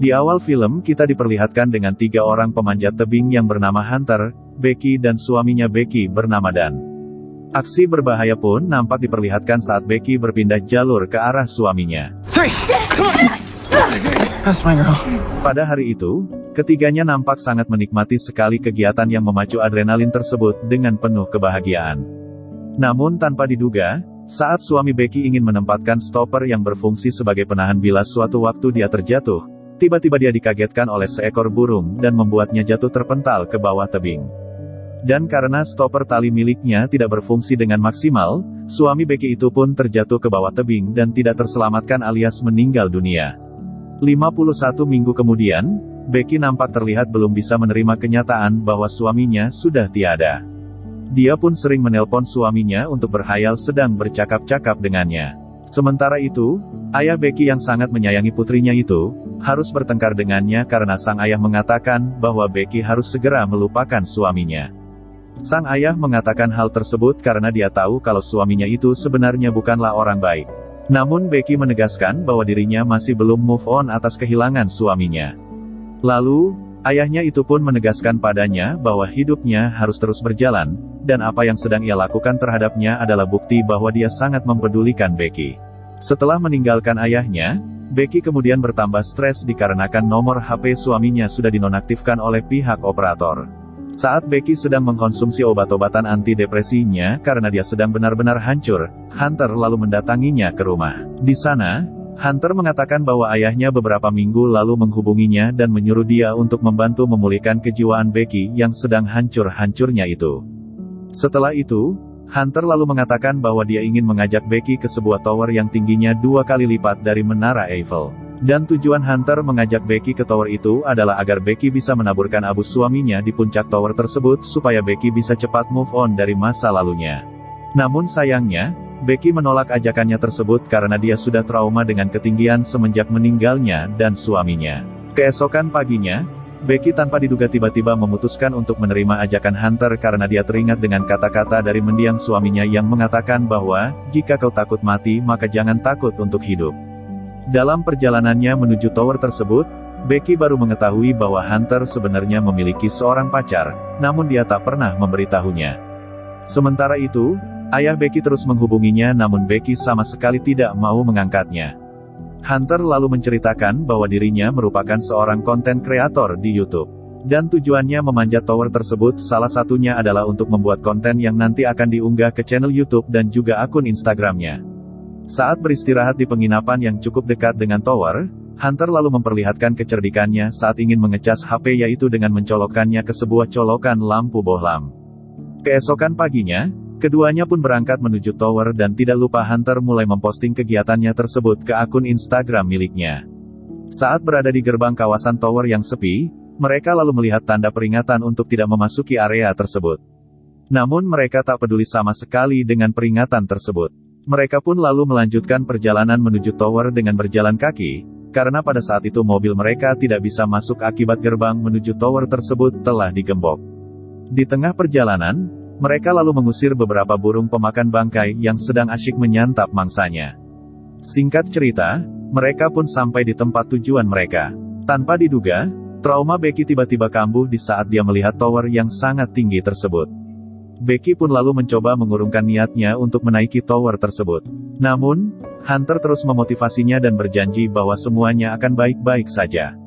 Di awal film kita diperlihatkan dengan 3 orang pemanjat tebing yang bernama Hunter, Becky dan suaminya Becky bernama Dan. Aksi berbahaya pun nampak diperlihatkan saat Becky berpindah jalur ke arah suaminya. Pada hari itu, ketiganya nampak sangat menikmati sekali kegiatan yang memacu adrenalin tersebut dengan penuh kebahagiaan. Namun tanpa diduga, saat suami Becky ingin menempatkan stopper yang berfungsi sebagai penahan bila suatu waktu dia terjatuh, tiba-tiba dia dikagetkan oleh seekor burung dan membuatnya jatuh terpental ke bawah tebing. Dan karena stopper tali miliknya tidak berfungsi dengan maksimal, suami Becky itu pun terjatuh ke bawah tebing dan tidak terselamatkan alias meninggal dunia. 51 minggu kemudian, Becky nampak terlihat belum bisa menerima kenyataan bahwa suaminya sudah tiada. Dia pun sering menelpon suaminya untuk berhayal sedang bercakap-cakap dengannya. Sementara itu, ayah Becky yang sangat menyayangi putrinya itu, harus bertengkar dengannya karena sang ayah mengatakan bahwa Becky harus segera melupakan suaminya. Sang ayah mengatakan hal tersebut karena dia tahu kalau suaminya itu sebenarnya bukanlah orang baik. Namun Becky menegaskan bahwa dirinya masih belum move on atas kehilangan suaminya. Lalu, ayahnya itu pun menegaskan padanya bahwa hidupnya harus terus berjalan, dan apa yang sedang ia lakukan terhadapnya adalah bukti bahwa dia sangat mempedulikan Becky. Setelah meninggalkan ayahnya, Becky kemudian bertambah stres dikarenakan nomor HP suaminya sudah dinonaktifkan oleh pihak operator. Saat Becky sedang mengkonsumsi obat-obatan antidepresinya karena dia sedang benar-benar hancur, Hunter lalu mendatanginya ke rumah. Di sana, Hunter mengatakan bahwa ayahnya beberapa minggu lalu menghubunginya dan menyuruh dia untuk membantu memulihkan kejiwaan Becky yang sedang hancur-hancurnya itu. Setelah itu, Hunter lalu mengatakan bahwa dia ingin mengajak Becky ke sebuah tower yang tingginya 2 kali lipat dari Menara Eiffel. Dan tujuan Hunter mengajak Becky ke tower itu adalah agar Becky bisa menaburkan abu suaminya di puncak tower tersebut supaya Becky bisa cepat move on dari masa lalunya. Namun sayangnya, Becky menolak ajakannya tersebut karena dia sudah trauma dengan ketinggian semenjak meninggalnya dan suaminya. Keesokan paginya, Becky tanpa diduga tiba-tiba memutuskan untuk menerima ajakan Hunter karena dia teringat dengan kata-kata dari mendiang suaminya yang mengatakan bahwa, jika kau takut mati maka jangan takut untuk hidup. Dalam perjalanannya menuju tower tersebut, Becky baru mengetahui bahwa Hunter sebenarnya memiliki seorang pacar, namun dia tak pernah memberitahunya. Sementara itu, ayah Becky terus menghubunginya namun Becky sama sekali tidak mau mengangkatnya. Hunter lalu menceritakan bahwa dirinya merupakan seorang konten kreator di YouTube. Dan tujuannya memanjat tower tersebut salah satunya adalah untuk membuat konten yang nanti akan diunggah ke channel YouTube dan juga akun Instagramnya. Saat beristirahat di penginapan yang cukup dekat dengan tower, Hunter lalu memperlihatkan kecerdikannya saat ingin mengecas HP yaitu dengan mencolokkannya ke sebuah colokan lampu bohlam. Keesokan paginya, keduanya pun berangkat menuju tower dan tidak lupa Hunter mulai memposting kegiatannya tersebut ke akun Instagram miliknya. Saat berada di gerbang kawasan tower yang sepi, mereka lalu melihat tanda peringatan untuk tidak memasuki area tersebut. Namun mereka tak peduli sama sekali dengan peringatan tersebut. Mereka pun lalu melanjutkan perjalanan menuju tower dengan berjalan kaki, karena pada saat itu mobil mereka tidak bisa masuk akibat gerbang menuju tower tersebut telah digembok. Di tengah perjalanan, mereka lalu mengusir beberapa burung pemakan bangkai yang sedang asyik menyantap mangsanya. Singkat cerita, mereka pun sampai di tempat tujuan mereka. Tanpa diduga, trauma Becky tiba-tiba kambuh di saat dia melihat tower yang sangat tinggi tersebut. Becky pun lalu mencoba mengurungkan niatnya untuk menaiki tower tersebut. Namun, Hunter terus memotivasinya dan berjanji bahwa semuanya akan baik-baik saja.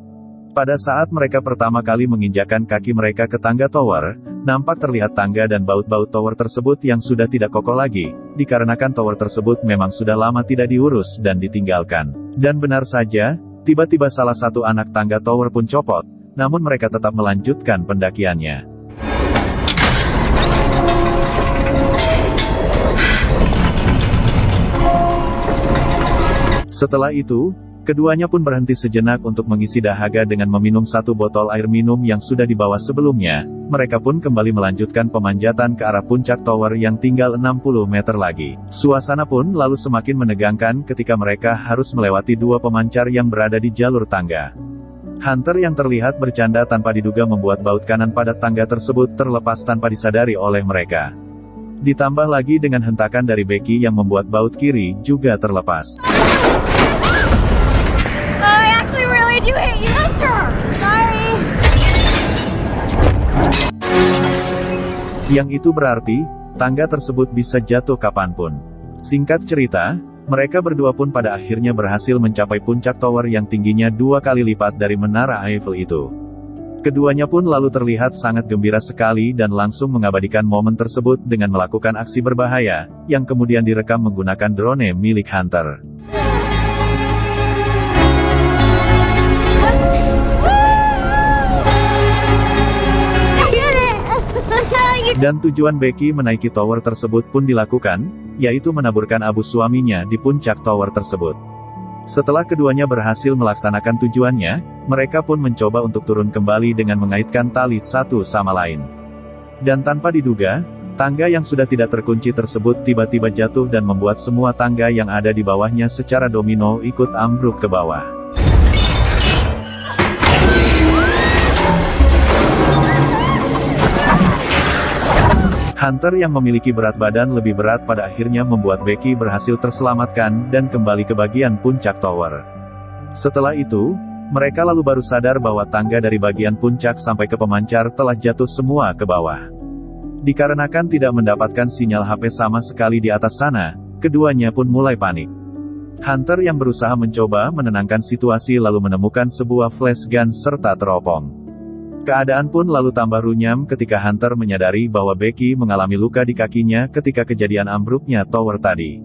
Pada saat mereka pertama kali menginjakkan kaki mereka ke tangga tower, nampak terlihat tangga dan baut-baut tower tersebut yang sudah tidak kokoh lagi, dikarenakan tower tersebut memang sudah lama tidak diurus dan ditinggalkan. Dan benar saja, tiba-tiba salah satu anak tangga tower pun copot, namun mereka tetap melanjutkan pendakiannya. Setelah itu, keduanya pun berhenti sejenak untuk mengisi dahaga dengan meminum satu botol air minum yang sudah dibawa sebelumnya. Mereka pun kembali melanjutkan pemanjatan ke arah puncak tower yang tinggal 60 meter lagi. Suasana pun lalu semakin menegangkan ketika mereka harus melewati 2 pemancar yang berada di jalur tangga. Hunter yang terlihat bercanda tanpa diduga membuat baut kanan pada tangga tersebut terlepas tanpa disadari oleh mereka. Ditambah lagi dengan hentakan dari Becky yang membuat baut kiri juga terlepas. I actually really you hit Hunter? Sorry. Yang itu berarti, tangga tersebut bisa jatuh kapanpun. Singkat cerita, mereka berdua pun pada akhirnya berhasil mencapai puncak tower yang tingginya 2 kali lipat dari menara Eiffel itu. Keduanya pun lalu terlihat sangat gembira sekali dan langsung mengabadikan momen tersebut dengan melakukan aksi berbahaya, yang kemudian direkam menggunakan drone milik Hunter. Dan tujuan Becky menaiki tower tersebut pun dilakukan, yaitu menaburkan abu suaminya di puncak tower tersebut. Setelah keduanya berhasil melaksanakan tujuannya, mereka pun mencoba untuk turun kembali dengan mengaitkan tali satu sama lain. Dan tanpa diduga, tangga yang sudah tidak terkunci tersebut tiba-tiba jatuh dan membuat semua tangga yang ada di bawahnya secara domino ikut ambruk ke bawah. Hunter yang memiliki berat badan lebih berat pada akhirnya membuat Becky berhasil terselamatkan dan kembali ke bagian puncak tower. Setelah itu, mereka lalu baru sadar bahwa tangga dari bagian puncak sampai ke pemancar telah jatuh semua ke bawah. Dikarenakan tidak mendapatkan sinyal HP sama sekali di atas sana, keduanya pun mulai panik. Hunter yang berusaha mencoba menenangkan situasi lalu menemukan sebuah flash gun serta teropong. Keadaan pun lalu tambah runyam ketika Hunter menyadari bahwa Becky mengalami luka di kakinya ketika kejadian ambruknya tower tadi.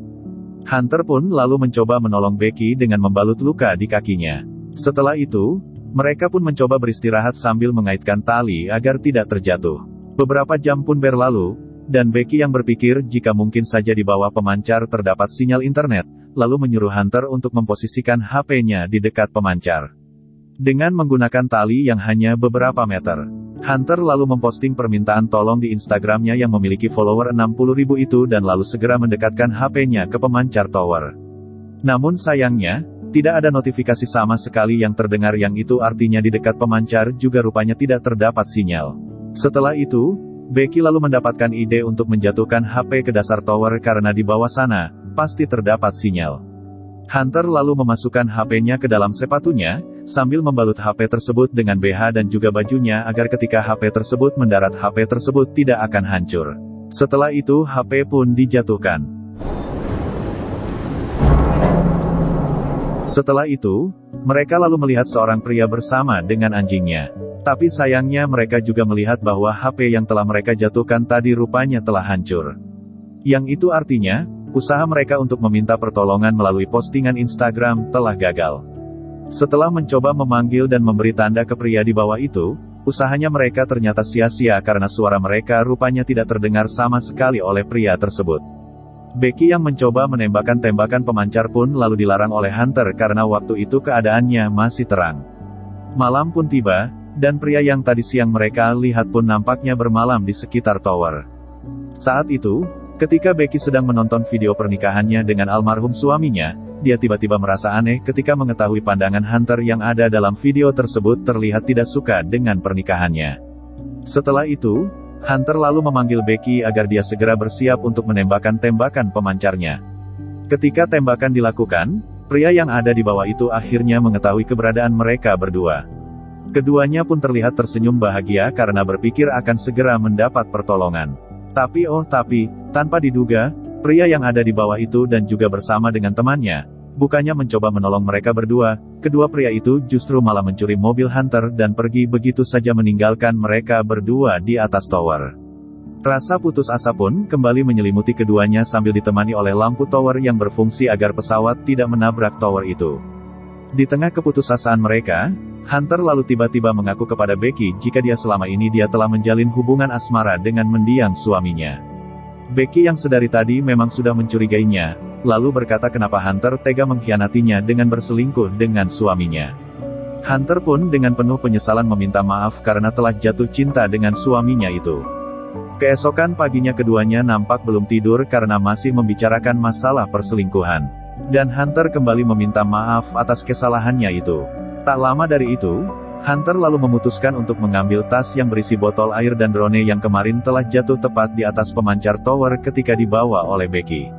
Hunter pun lalu mencoba menolong Becky dengan membalut luka di kakinya. Setelah itu, mereka pun mencoba beristirahat sambil mengaitkan tali agar tidak terjatuh. Beberapa jam pun berlalu, dan Becky yang berpikir jika mungkin saja di bawah pemancar terdapat sinyal internet, lalu menyuruh Hunter untuk memposisikan HP-nya di dekat pemancar. Dengan menggunakan tali yang hanya beberapa meter, Hunter lalu memposting permintaan tolong di Instagramnya yang memiliki follower 60.000 itu dan lalu segera mendekatkan HP-nya ke pemancar tower. Namun sayangnya, tidak ada notifikasi sama sekali yang terdengar, yang itu artinya di dekat pemancar juga rupanya tidak terdapat sinyal. Setelah itu, Becky lalu mendapatkan ide untuk menjatuhkan HP ke dasar tower karena di bawah sana, pasti terdapat sinyal. Hunter lalu memasukkan HP-nya ke dalam sepatunya, sambil membalut HP tersebut dengan BH dan juga bajunya agar ketika HP tersebut mendarat HP tersebut tidak akan hancur. Setelah itu HP pun dijatuhkan. Setelah itu, mereka lalu melihat seorang pria bersama dengan anjingnya. Tapi sayangnya mereka juga melihat bahwa HP yang telah mereka jatuhkan tadi rupanya telah hancur. Yang itu artinya, usaha mereka untuk meminta pertolongan melalui postingan Instagram telah gagal. Setelah mencoba memanggil dan memberi tanda ke pria di bawah itu, usahanya mereka ternyata sia-sia karena suara mereka rupanya tidak terdengar sama sekali oleh pria tersebut. Becky yang mencoba menembakkan tembakan pemancar pun lalu dilarang oleh Hunter karena waktu itu keadaannya masih terang. Malam pun tiba, dan pria yang tadi siang mereka lihat pun nampaknya bermalam di sekitar tower. Saat itu, ketika Becky sedang menonton video pernikahannya dengan almarhum suaminya, dia tiba-tiba merasa aneh ketika mengetahui pandangan Hunter yang ada dalam video tersebut terlihat tidak suka dengan pernikahannya. Setelah itu, Hunter lalu memanggil Becky agar dia segera bersiap untuk menembakkan tembakan pemancarnya. Ketika tembakan dilakukan, pria yang ada di bawah itu akhirnya mengetahui keberadaan mereka berdua. Keduanya pun terlihat tersenyum bahagia karena berpikir akan segera mendapat pertolongan. Tapi tanpa diduga, pria yang ada di bawah itu dan juga bersama dengan temannya, bukannya mencoba menolong mereka berdua, kedua pria itu justru malah mencuri mobil Hunter dan pergi begitu saja meninggalkan mereka berdua di atas tower. Rasa putus asa pun kembali menyelimuti keduanya sambil ditemani oleh lampu tower yang berfungsi agar pesawat tidak menabrak tower itu. Di tengah keputusasaan mereka, Hunter lalu tiba-tiba mengaku kepada Becky jika dia selama ini dia telah menjalin hubungan asmara dengan mendiang suaminya. Becky yang sedari tadi memang sudah mencurigainya, lalu berkata kenapa Hunter tega mengkhianatinya dengan berselingkuh dengan suaminya. Hunter pun dengan penuh penyesalan meminta maaf karena telah jatuh cinta dengan suaminya itu. Keesokan paginya keduanya nampak belum tidur karena masih membicarakan masalah perselingkuhan. Dan Hunter kembali meminta maaf atas kesalahannya itu. Tak lama dari itu, Hunter lalu memutuskan untuk mengambil tas yang berisi botol air dan drone yang kemarin telah jatuh tepat di atas pemancar tower ketika dibawa oleh Becky.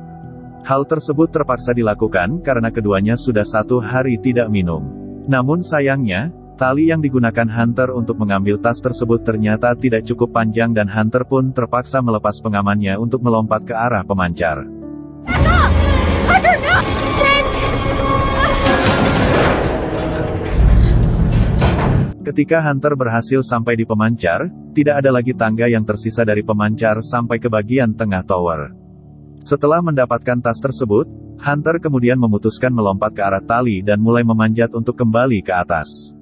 Hal tersebut terpaksa dilakukan karena keduanya sudah 1 hari tidak minum. Namun sayangnya, tali yang digunakan Hunter untuk mengambil tas tersebut ternyata tidak cukup panjang dan Hunter pun terpaksa melepas pengamannya untuk melompat ke arah pemancar. Hunter, no! Shit! Ketika Hunter berhasil sampai di pemancar, tidak ada lagi tangga yang tersisa dari pemancar sampai ke bagian tengah tower. Setelah mendapatkan tas tersebut, Hunter kemudian memutuskan melompat ke arah tali dan mulai memanjat untuk kembali ke atas.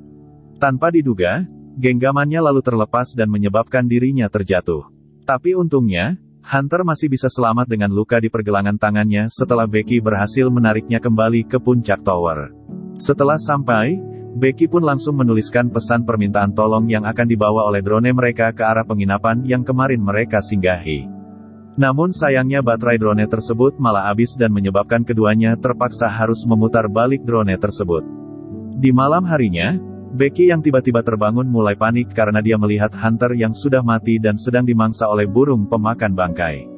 Tanpa diduga, genggamannya lalu terlepas dan menyebabkan dirinya terjatuh. Tapi untungnya, Hunter masih bisa selamat dengan luka di pergelangan tangannya setelah Becky berhasil menariknya kembali ke puncak tower. Setelah sampai, Becky pun langsung menuliskan pesan permintaan tolong yang akan dibawa oleh drone mereka ke arah penginapan yang kemarin mereka singgahi. Namun sayangnya baterai drone tersebut malah habis dan menyebabkan keduanya terpaksa harus memutar balik drone tersebut. Di malam harinya, Becky yang tiba-tiba terbangun mulai panik karena dia melihat Hunter yang sudah mati dan sedang dimangsa oleh burung pemakan bangkai.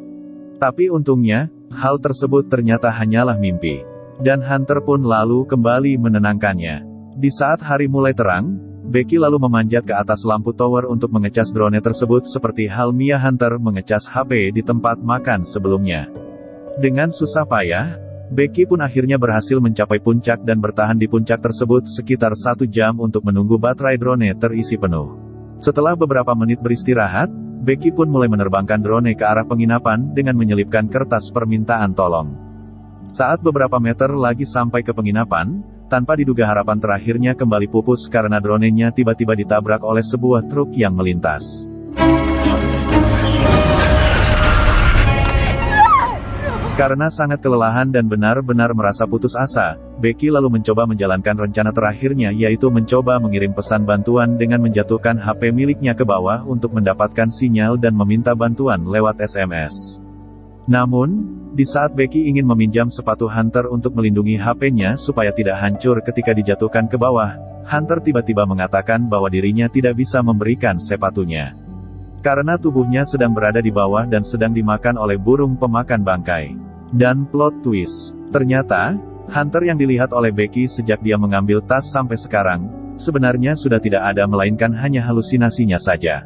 Tapi untungnya, hal tersebut ternyata hanyalah mimpi. Dan Hunter pun lalu kembali menenangkannya. Di saat hari mulai terang, Becky lalu memanjat ke atas lampu tower untuk mengecas drone tersebut seperti halnya Hunter mengecas HP di tempat makan sebelumnya. Dengan susah payah, Becky pun akhirnya berhasil mencapai puncak dan bertahan di puncak tersebut sekitar 1 jam untuk menunggu baterai drone terisi penuh. Setelah beberapa menit beristirahat, Becky pun mulai menerbangkan drone ke arah penginapan dengan menyelipkan kertas permintaan tolong. Saat beberapa meter lagi sampai ke penginapan, tanpa diduga harapan terakhirnya kembali pupus karena dronenya tiba-tiba ditabrak oleh sebuah truk yang melintas. Karena sangat kelelahan dan benar-benar merasa putus asa, Becky lalu mencoba menjalankan rencana terakhirnya yaitu mencoba mengirim pesan bantuan dengan menjatuhkan HP miliknya ke bawah untuk mendapatkan sinyal dan meminta bantuan lewat SMS. Namun, di saat Becky ingin meminjam sepatu Hunter untuk melindungi HP-nya supaya tidak hancur ketika dijatuhkan ke bawah, Hunter tiba-tiba mengatakan bahwa dirinya tidak bisa memberikan sepatunya. Karena tubuhnya sedang berada di bawah dan sedang dimakan oleh burung pemakan bangkai. Dan plot twist, ternyata, Hunter yang dilihat oleh Becky sejak dia mengambil tas sampai sekarang, sebenarnya sudah tidak ada melainkan hanya halusinasinya saja.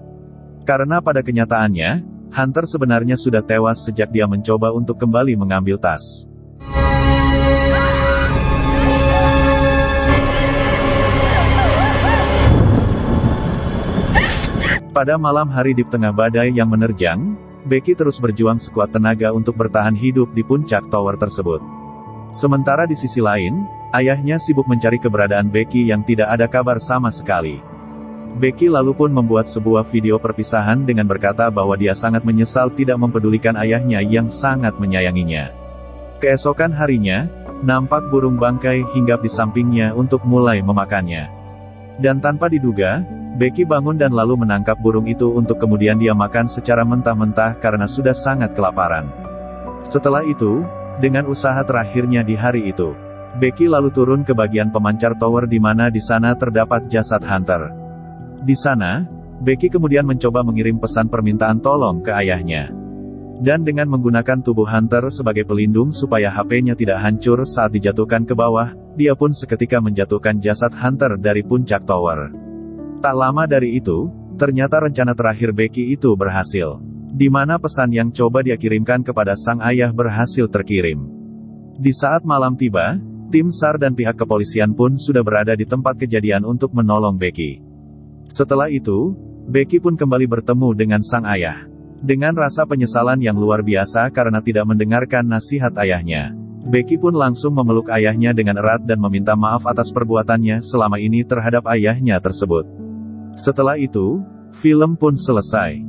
Karena pada kenyataannya, Hunter sebenarnya sudah tewas sejak dia mencoba untuk kembali mengambil tas. Pada malam hari di tengah badai yang menerjang, Becky terus berjuang sekuat tenaga untuk bertahan hidup di puncak tower tersebut. Sementara di sisi lain, ayahnya sibuk mencari keberadaan Becky yang tidak ada kabar sama sekali. Becky lalu pun membuat sebuah video perpisahan dengan berkata bahwa dia sangat menyesal tidak mempedulikan ayahnya yang sangat menyayanginya. Keesokan harinya, nampak burung bangkai hinggap di sampingnya untuk mulai memakannya. Dan tanpa diduga, Becky bangun dan lalu menangkap burung itu untuk kemudian dia makan secara mentah-mentah karena sudah sangat kelaparan. Setelah itu, dengan usaha terakhirnya di hari itu, Becky lalu turun ke bagian pemancar tower di mana di sana terdapat jasad Hunter. Di sana, Becky kemudian mencoba mengirim pesan permintaan tolong ke ayahnya. Dan dengan menggunakan tubuh Hunter sebagai pelindung supaya HP-nya tidak hancur saat dijatuhkan ke bawah, dia pun seketika menjatuhkan jasad Hunter dari puncak tower. Tak lama dari itu, ternyata rencana terakhir Becky itu berhasil. Di mana pesan yang coba dia kirimkan kepada sang ayah berhasil terkirim. Di saat malam tiba, tim SAR dan pihak kepolisian pun sudah berada di tempat kejadian untuk menolong Becky. Setelah itu, Becky pun kembali bertemu dengan sang ayah. Dengan rasa penyesalan yang luar biasa karena tidak mendengarkan nasihat ayahnya, Becky pun langsung memeluk ayahnya dengan erat dan meminta maaf atas perbuatannya selama ini terhadap ayahnya tersebut. Setelah itu, film pun selesai.